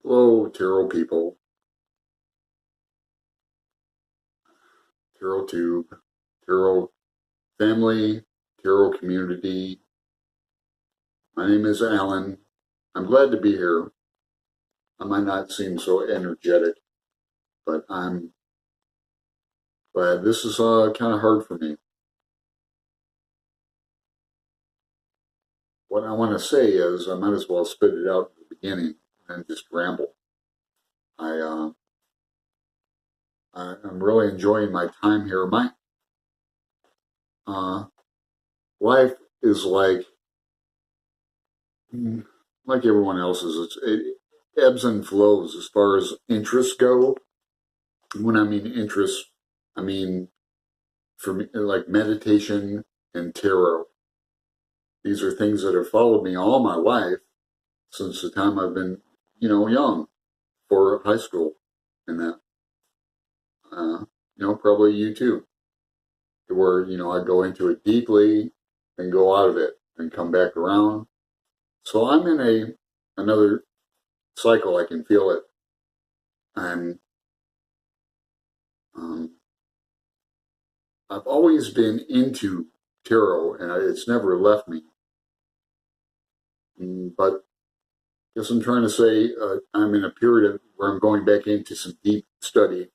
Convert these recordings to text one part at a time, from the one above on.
Hello, tarot people, tarot tube, tarot family, tarot community. My name is Alan. I'm glad to be here. I might not seem so energetic, but I'm glad. This is kind of hard for me. What I want to say is I might as well spit it out at the beginning and just ramble. I'm really enjoying my time here. My life is like everyone else's. It ebbs and flows as far as interests go. When I mean interests, I mean for me like meditation and tarot. These are things that have followed me all my life since the time I've been, young, for high school, and that, probably you too, where I go into it deeply and go out of it and come back around. So I'm in another cycle. I can feel it. I've always been into tarot, and it's never left me. But I guess I'm trying to say I'm in a period where I'm going back into some deep study.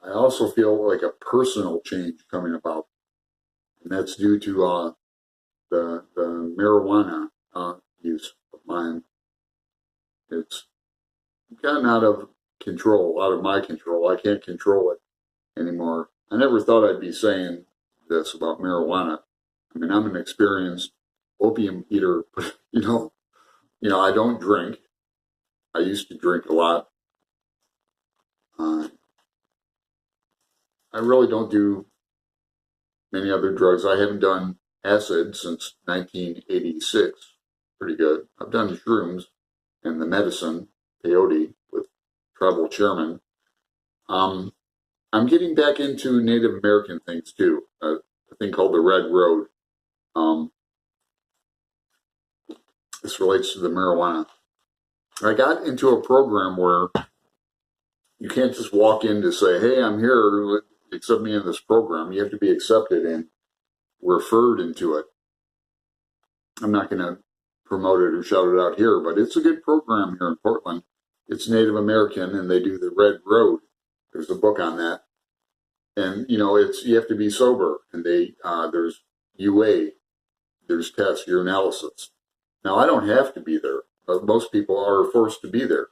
I also feel like a personal change coming about, and that's due to the marijuana use of mine. It's gotten out of control, out of my control. I can't control it anymore. I never thought I'd be saying this about marijuana. I mean, I'm an experienced opium eater, but I don't drink. I used to drink a lot. I really don't do many other drugs. I haven't done acid since 1986. Pretty good. I've done shrooms and the medicine, peyote, with tribal chairman. I'm getting back into Native American things too. A thing called the Red Road. This relates to the marijuana. I got into a program where you can't just walk in to say, "Hey, I'm here, accept me in this program." You have to be accepted and referred into it. I'm not going to promote it or shout it out here, but it's a good program here in Portland. It's Native American, and they do the Red Road. There's a book on that. And, you have to be sober, and there's UA, there's tests, urinalysis. Now, I don't have to be there, but most people are forced to be there.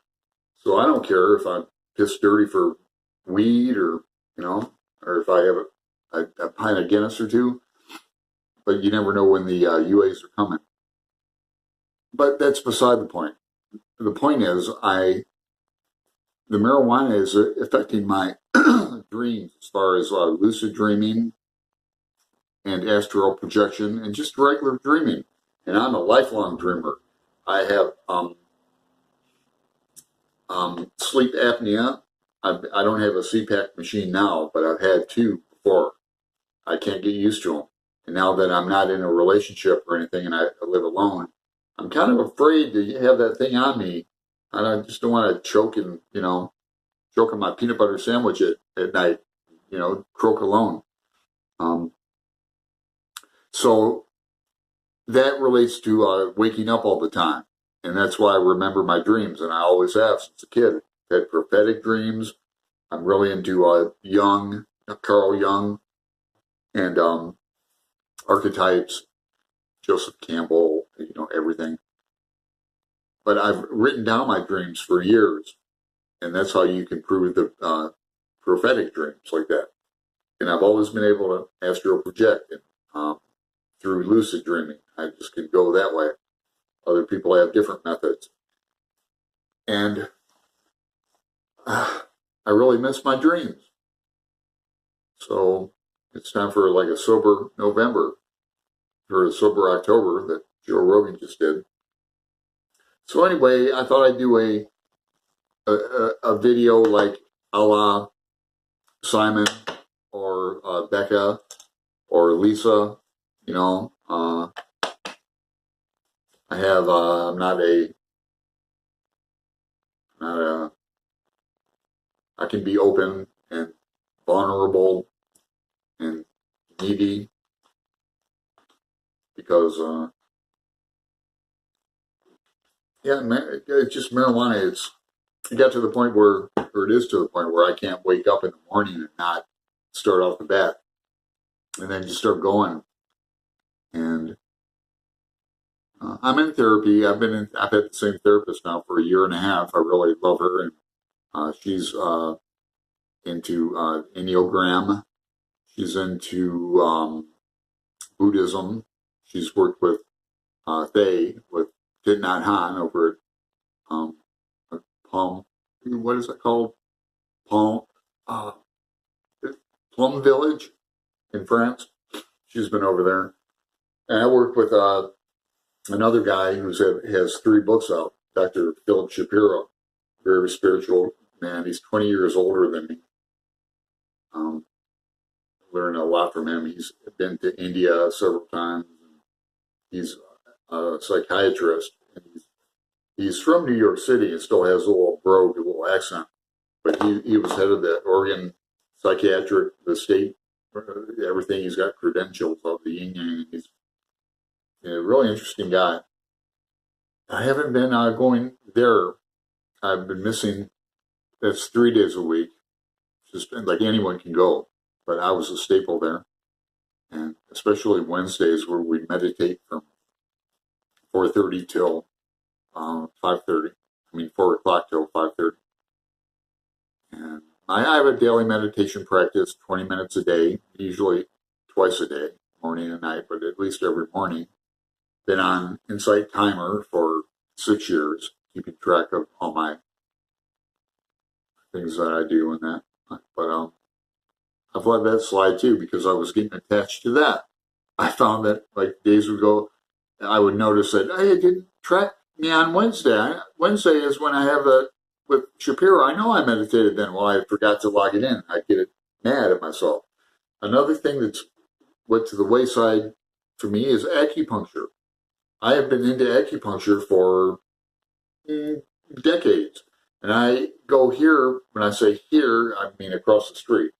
So I don't care if I'm pissed dirty for weed or if I have a pint of Guinness or two, but you never know when the UAs are coming. But that's beside the point. The point is, the marijuana is affecting my dreams as far as lucid dreaming and astral projection and just regular dreaming. And I'm a lifelong dreamer. I have sleep apnea. I don't have a CPAP machine now, but I've had two before. I can't get used to them. And now that I'm not in a relationship or anything and I live alone, I'm kind of afraid to have that thing on me. And I just don't want to choke on my peanut butter sandwich at night, croak alone. So that relates to waking up all the time. And that's why I remember my dreams, and I always have since a kid. I had prophetic dreams. I'm really into Carl Jung, and archetypes, Joseph Campbell, everything. But I've written down my dreams for years, and that's how you can prove the prophetic dreams like that. And I've always been able to astral project through lucid dreaming. I just can go that way. Other people have different methods. And I really miss my dreams. So it's time for like a sober November or a sober October that Joe Rogan just did. So anyway, I thought I'd do a video like a la Simon or Becca or Lisa, I have, I'm not a, I can be open and vulnerable and needy because, yeah, it's just marijuana. It got to the point where, or it is to the point where I can't wake up in the morning and not start off the bat and then just start going. And I'm in therapy. I've had the same therapist now for a year and a half. I really love her, and she's into Enneagram. She's into Buddhism. She's worked with with Thich Nhat Hanh over at Palm. What is it called? Palm uh, Plum Village in France. She's been over there, and I worked with another guy has 3 books out. Dr. Philip Shapiro, very spiritual man. He's 20 years older than me. Learned a lot from him. He's been to India several times. He's a psychiatrist. And he's from New York City and still has a little brogue, a little accent. But he was head of the Oregon Psychiatric, the state, everything. He's got credentials of the yin yang. He's a really interesting guy. I haven't been going there. I've been missing. That's 3 days a week. Just like anyone can go, but I was a staple there, and especially Wednesdays where we meditate from 4:30 till 5:30. I mean 4 o'clock till 5:30. And I have a daily meditation practice, 20 minutes a day, usually twice a day, morning and night, but at least every morning. Been on Insight Timer for 6 years, keeping track of all my things that I do and that. But I've let that slide too because I was getting attached to that. I found that like days would go, I would notice that, hey, it didn't track me on Wednesday. Wednesday is when I have with Shapiro. I know I meditated then. Well, I forgot to log it in. I get mad at myself. Another thing that's went to the wayside for me is acupuncture. I have been into acupuncture for decades. And I go here, when I say here, I mean across the street.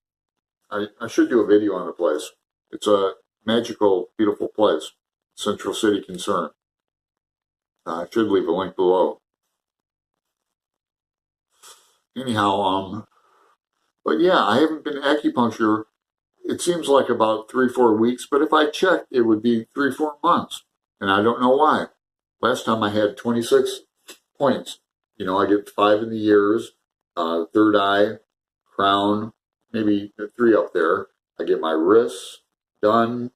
I should do a video on the place. It's a magical, beautiful place. Central City Concern. I should leave a link below. Anyhow, but yeah, I haven't been to acupuncture. It seems like about 3-4 weeks, but if I checked, it would be 3-4 months. And I don't know why. Last time I had 26 points. You know, I get 5 in the ears, third eye, crown, maybe 3 up there. I get my wrists done,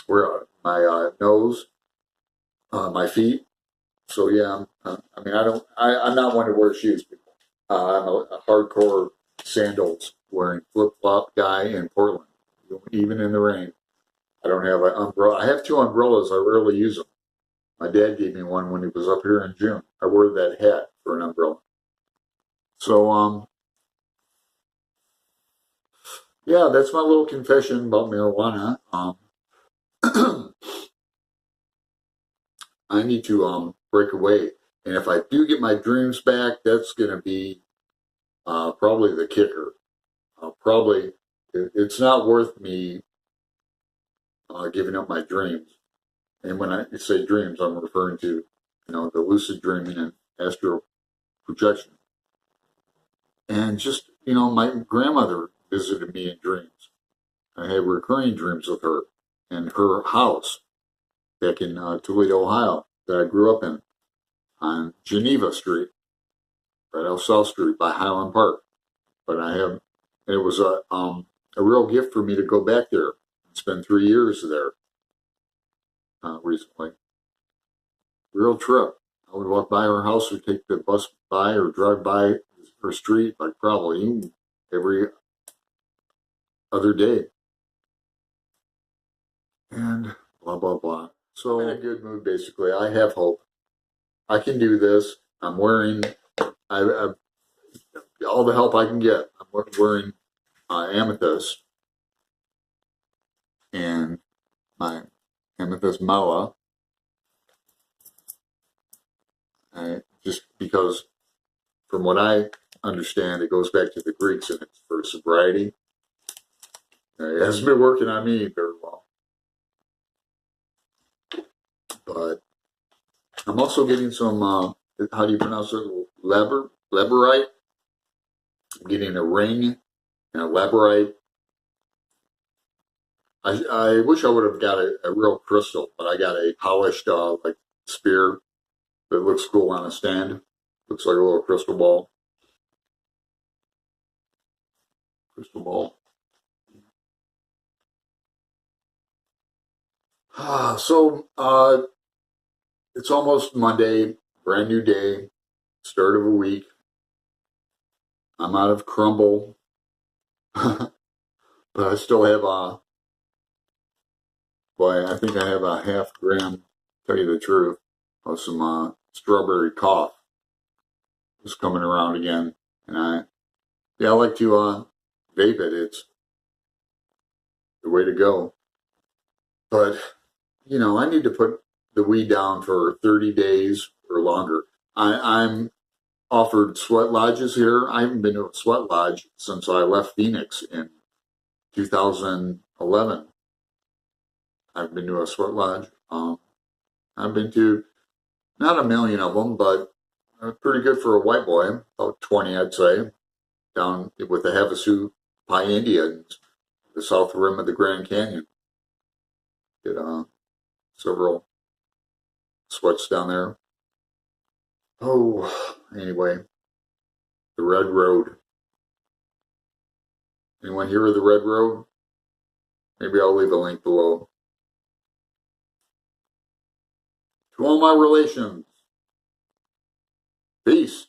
where my nose, my feet. So yeah, I mean, I'm not one to wear shoes. I'm a hardcore sandals wearing flip flop guy in Portland, even in the rain. I don't have an umbrella. I have 2 umbrellas. I rarely use them. My dad gave me one when he was up here in June. I wore that hat for an umbrella. So, yeah, that's my little confession about marijuana. I need to break away. And if I do get my dreams back, that's going to be probably the kicker. Probably, it's not worth me giving up my dreams. And when I say dreams, I'm referring to, the lucid dreaming and astral projection. And just, my grandmother visited me in dreams. I had recurring dreams with her and her house back in Toledo, Ohio, that I grew up in, on Geneva Street, right off South Street by Highland Park. But it was a real gift for me to go back there and spend 3 years there recently. Real trip. I would walk by her house or take the bus by or drive by her street, like probably every other day. And blah, blah, blah. So I'm in a good mood, basically. I have hope. I can do this. I'm wearing all the help I can get. I'm wearing amethyst and my amethyst mala, just because from what I understand, it goes back to the Greeks and it's for sobriety. It hasn't been working on me very well. But I'm also getting some, how do you pronounce it? Labradorite. I'm getting a ring and a labradorite. I wish I would have got a real crystal, but I got a polished like spear that looks cool on a stand. Looks like a little crystal ball. Crystal ball. So it's almost Monday, brand new day, start of a week. I'm out of crumble, but I still have boy, I think I have a half gram, tell you the truth, of some strawberry cough. It's coming around again. And I like to vape it. It's the way to go. But, I need to put the weed down for 30 days or longer. I'm offered sweat lodges here. I haven't been to a sweat lodge since I left Phoenix in 2011. I've been to a sweat lodge. I've been to not a million of them, but pretty good for a white boy. About 20, I'd say, down with the Havasu Pi Indians, the south rim of the Grand Canyon. Did several sweats down there. Oh, anyway, the Red Road. Anyone hear of the Red Road? Maybe I'll leave a link below. To all my relations, peace.